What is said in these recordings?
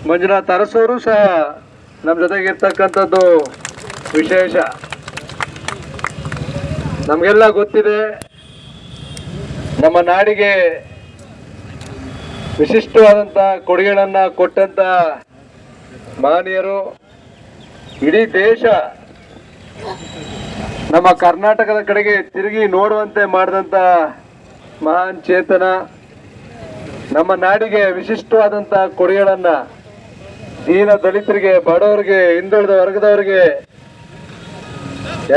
ಮಂಜುನಾಥ್ ಅರಸವರು ಸಹ ನಮ್ಮ ಜೊತೆಗಿರ್ತಕ್ಕಂಥದ್ದು ವಿಶೇಷ. ನಮಗೆಲ್ಲ ಗೊತ್ತಿದೆ, ನಮ್ಮ ನಾಡಿಗೆ ವಿಶಿಷ್ಟವಾದಂಥ ಕೊಡುಗೆಗಳನ್ನು ಕೊಟ್ಟಂಥ ಮಹನೀಯರು. ಇಡೀ ದೇಶ ನಮ್ಮ ಕರ್ನಾಟಕದ ಕಡೆಗೆ ತಿರುಗಿ ನೋಡುವಂತೆ ಮಾಡಿದಂಥ ಮಹಾನ್ ಚೇತನ. ನಮ್ಮ ನಾಡಿಗೆ ವಿಶಿಷ್ಟವಾದಂಥ ಕೊಡುಗೆಗಳನ್ನು ದೀನ ದಲಿತರಿಗೆ, ಬಡವರಿಗೆ, ಹಿಂದುಳಿದ ವರ್ಗದವರಿಗೆ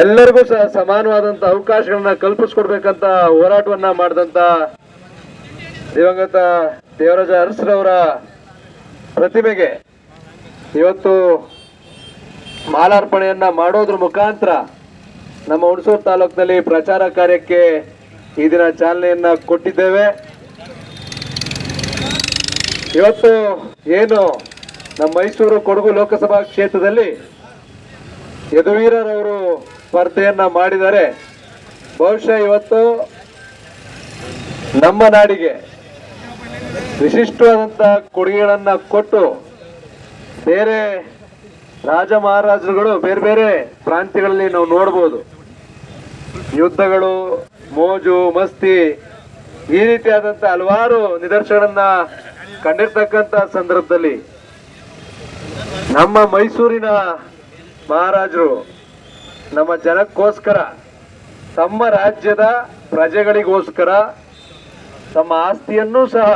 ಎಲ್ಲರಿಗೂ ಸಹ ಸಮಾನವಾದಂಥ ಅವಕಾಶಗಳನ್ನ ಕಲ್ಪಿಸ್ಕೊಡ್ಬೇಕಂತ ಹೋರಾಟವನ್ನ ಮಾಡಿದಂಥ ದಿವಂಗತ ದೇವರಾಜ ಅರಸರವರ ಪ್ರತಿಮೆಗೆ ಇವತ್ತು ಮಾಲಾರ್ಪಣೆಯನ್ನ ಮಾಡೋದ್ರ ಮುಖಾಂತರ ನಮ್ಮ ಹುಣಸೂರು ತಾಲೂಕಿನಲ್ಲಿ ಪ್ರಚಾರ ಕಾರ್ಯಕ್ಕೆ ಈ ದಿನ ಚಾಲನೆಯನ್ನ ಕೊಟ್ಟಿದ್ದೇವೆ. ಇವತ್ತು ಏನು ನಮ್ಮ ಮೈಸೂರು ಕೊಡಗು ಲೋಕಸಭಾ ಕ್ಷೇತ್ರದಲ್ಲಿ ಯದುವೀರರವರು ಸ್ಪರ್ಧೆಯನ್ನ ಮಾಡಿದ್ದಾರೆ. ಬಹುಶಃ ಇವತ್ತು ನಮ್ಮ ನಾಡಿಗೆ ವಿಶಿಷ್ಟವಾದಂಥ ಕೊಡುಗೆಗಳನ್ನ ಕೊಟ್ಟು ಬೇರೆ ರಾಜ ಮಹಾರಾಜರುಗಳು ಬೇರೆ ಬೇರೆ ಪ್ರಾಂತ್ಯಗಳಲ್ಲಿ ನಾವು ನೋಡ್ಬೋದು, ಯುದ್ಧಗಳು, ಮೋಜು ಮಸ್ತಿ, ಈ ರೀತಿಯಾದಂಥ ಹಲವಾರು ನಿದರ್ಶನಗಳನ್ನ ಕಂಡಿರ್ತಕ್ಕಂಥ ಸಂದರ್ಭದಲ್ಲಿ ನಮ್ಮ ಮೈಸೂರಿನ ಮಹಾರಾಜರು ನಮ್ಮ ಜನಕ್ಕೋಸ್ಕರ, ತಮ್ಮ ರಾಜ್ಯದ ಪ್ರಜೆಗಳಿಗೋಸ್ಕರ ತಮ್ಮ ಆಸ್ತಿಯನ್ನೂ ಸಹ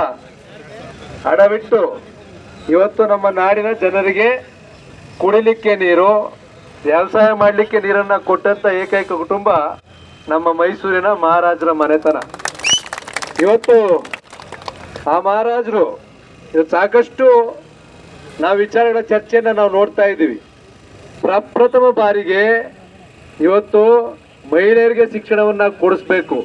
ಅಡವಿಟ್ಟು ಇವತ್ತು ನಮ್ಮ ನಾಡಿನ ಜನರಿಗೆ ಕುಡಿಲಿಕ್ಕೆ ನೀರು, ವ್ಯವಸಾಯ ಮಾಡಲಿಕ್ಕೆ ನೀರನ್ನು ಕೊಟ್ಟಂತ ಏಕೈಕ ಕುಟುಂಬ ನಮ್ಮ ಮೈಸೂರಿನ ಮಹಾರಾಜರ ಮನೆತನ. ಇವತ್ತು ಆ ಮಹಾರಾಜರು ಇವತ್ತು ಸಾಕಷ್ಟು ನಾವು ವಿಚಾರಗಳ ಚರ್ಚೆಯನ್ನು ನಾವು ನೋಡ್ತಾ ಇದ್ದೀವಿ. ಪ್ರಪ್ರಥಮ ಬಾರಿಗೆ ಇವತ್ತು ಮಹಿಳೆಯರಿಗೆ ಶಿಕ್ಷಣವನ್ನ ಕೊಡಿಸ್ಬೇಕು.